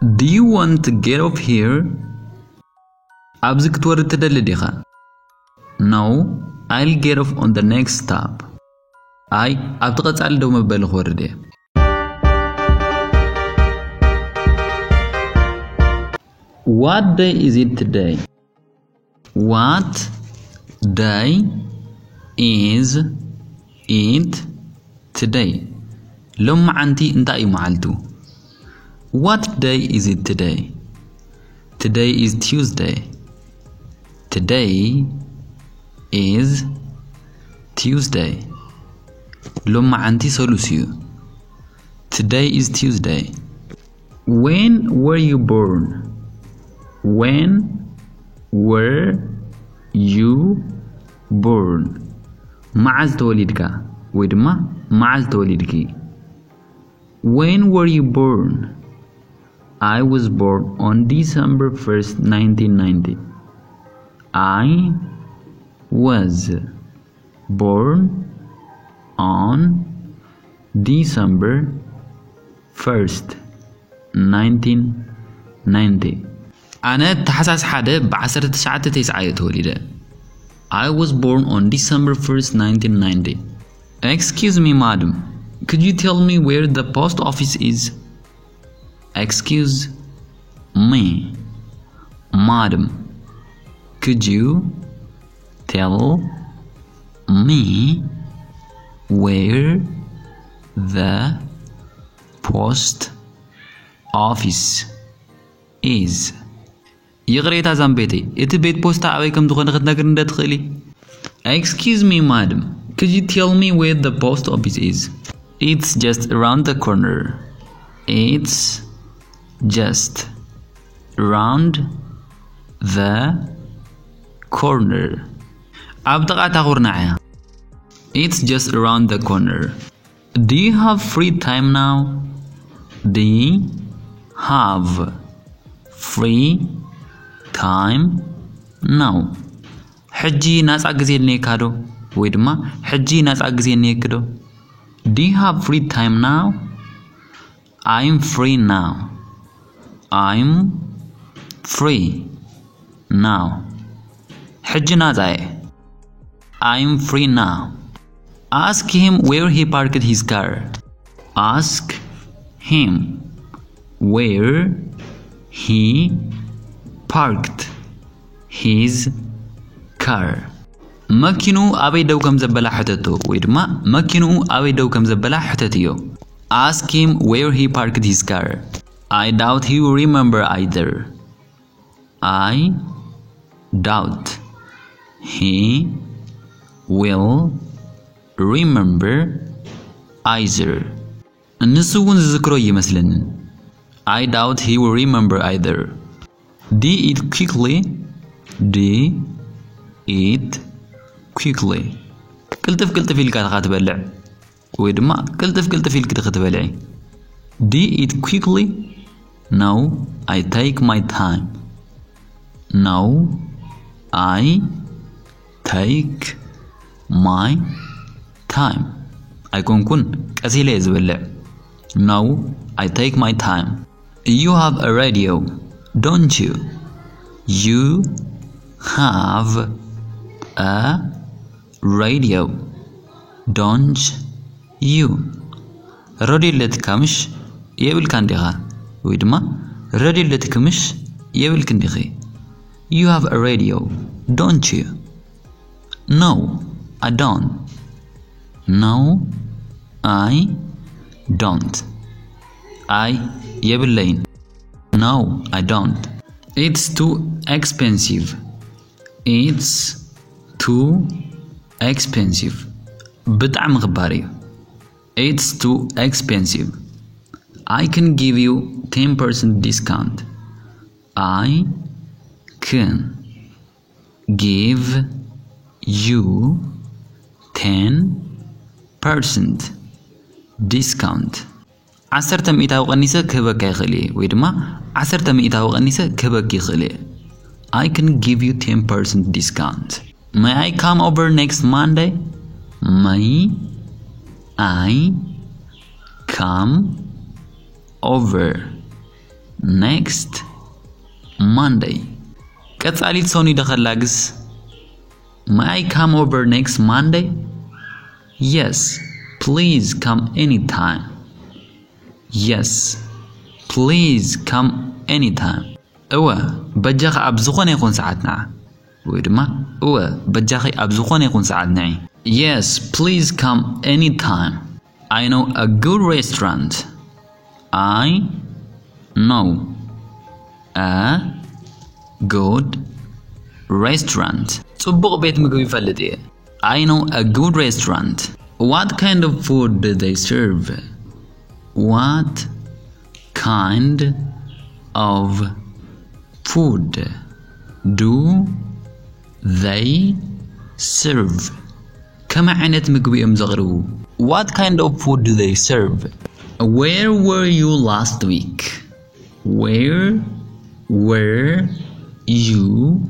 Do you want to get off here? أبزك تورد تدل ديخا. No, I'll get off on the next stop. أي أبتقت على دوم ببالغ وردي. What day is it today? What day is it today? لما عنتي انت اي معلتو. What day is it today? Today is Tuesday. Today is Tuesday. لما عنتي سولوسيو. Today is Tuesday. When were you born? When were you born? معز توليدك ويدما معز توليدكي. When were you born? I was born on December 1st, 1990. I was born on December 1st, 1990. أنا تحساس حدا بعشرة تسعة تسعة توليدة. I was born on December 1st, 1990. Excuse me, madam. Could you tell me where the post office is? Excuse me, madam. Could you tell me where the post office is? يغريتا زنبيتي إت بيت بوستا عويكم تخون خدناكر ندت خلي. Excuse me, madam. Could you tell me where the post office is? It's just around the corner. It's just around the corner. أبدأ تغورنا. It's just around the corner. Do you have free time now? Do you have free time now? حجي ناس أجزيني كادو ويدما حجي ناس أجزيني كادو. Do you have free time now? I'm free now. I'm free now. حجي نازاي. I'm free now. Ask him where he parked his car. Ask him where he parked his car. مكينو أبي دو كم زبلا حتتو ويدما مكينو أبي دو كم زبلا حتتيو. Ask him where he parked his car. I doubt he will remember either. I doubt he will remember either. نسوون ذكرو يمثلن. I doubt he will remember either. Do it quickly. Do it quickly. كلتف الكات غاتبلع ويدما كلتف الكات غاتبلعي. Do it quickly. No, I take my time. No, I take my time. كون كسيلة يزبلع. No, I take my time. You have a radio, don't you? You have a radio, don't you? راديو لتكمش يبل كنديها ويدما راديو لتكمش يبل كنديخي. You have a radio, don't you? No, I don't. No, I don't. I يبل لين. No, I don't. It's too expensive. It's too expensive. بطعم غباري. It's too expensive. I can give you 10% discount. I can give you 10% discount. 10 مئة وقنيسة كبك يخلي ويدما 10 مئة وقنيسة كبك يخلي. I can give you 10% discount. May I come over next Monday? May I come over next Monday. قصاليت سوني دخلاقس May I come over next Monday? Yes, please come anytime. Yes, please come anytime. بجاخ أبزخون يكون ساعتنا. ويدما بجاخ أبزخون يكون ساعتنا. Yes, please come anytime. I know a good restaurant. I know a good restaurant. صبغ بيت مقوي فلدي. I know a good restaurant. What kind of food do they serve? What kind of food do they serve? كما عينت مقوي مزغرو. What kind of food do they serve? Where were you last week? Where were you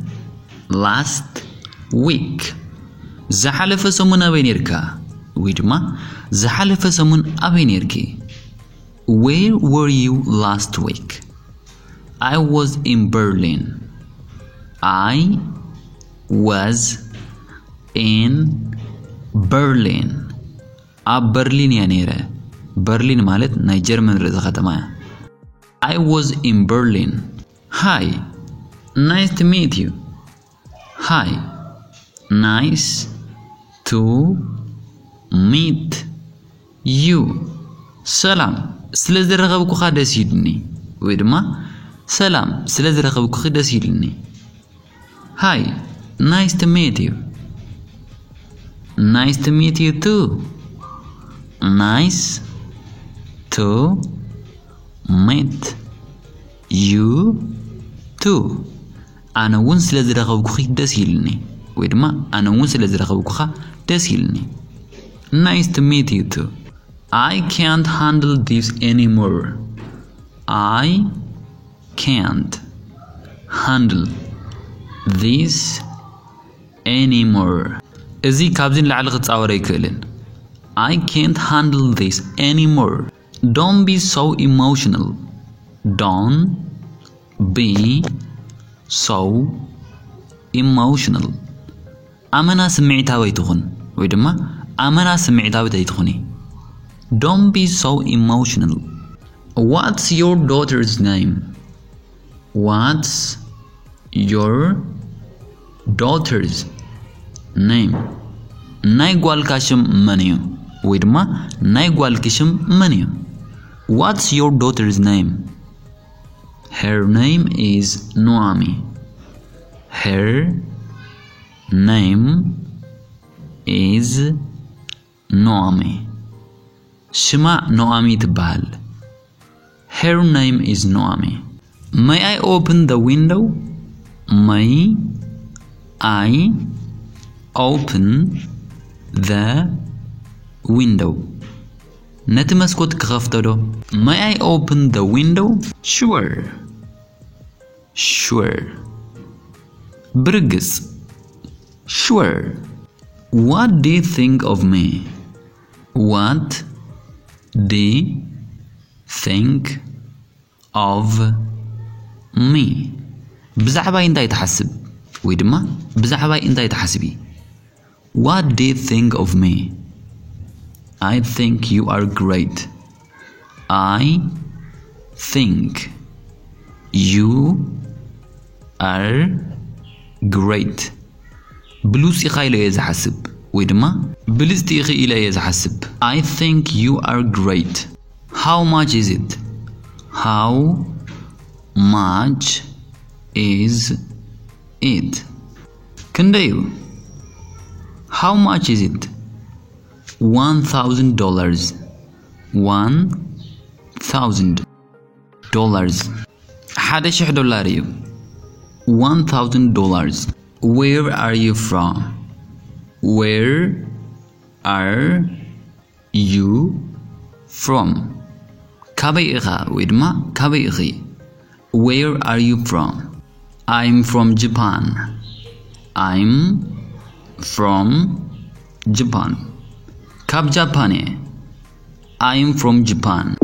last week? زحلف سمون أبينيركا. ويدما زحلف سمون أبينيركي. Where were you last week? I was in Berlin. I was in Berlin. برلين يعني برلين مالت نيجرمن رزقتما. I was in Berlin. Hi, nice to meet you. Hi, nice to meet you. سلام سلازي رغبكو خادا سيدني. ويدما سلام سلازي رغبكو خادا سيدني. Hi, nice to meet you. Nice to meet you too. Nice to meet you too. أنا ونس لازم رغبكو دسيلني. ويدما أنا ونس لازم رغبكو دسيلني. Nice to meet you too. I can't handle this anymore. I can't handle this anymore. إزي كابزين لعلقة تصاوري كلن. I can't handle this anymore. Don't be so emotional. Don't be so emotional. أمنا سمعتها تخون. ويدما أمنا سمعتها تخوني. Don't be so emotional. What's your daughter's name? What's your daughter's name? نايقوال كاشم منيو. ويدما نايقوال كاشم منيو. What's your daughter's name? Her name is Noami. Her name is Noami. شما Noami تبال. Her name is Noami. May I open the window? May I open the window? نتمسكوت كغفتدو. May I open the window? Sure. Sure. برقص. Sure. What do you think of me? What do you think of me? بزعبا انت يتحسب. ويدما بزعبا انت يتحسبي. What do you think of me? I think you are great. I think you are great. بلوس إخا إلى يزحسب. ويدما بلوس تيخي إلى يزحسب. I think you are great. How much is it? How much is it? كنديو. How much is it? $1,000. $1,000. $1,000 دولاريو. $1,000. Where are you from? Where are you from? كابيغا ويدما كابيغي. Where are you from? I'm from Japan. I'm from Japan. كاب جاباني. I'm from Japan.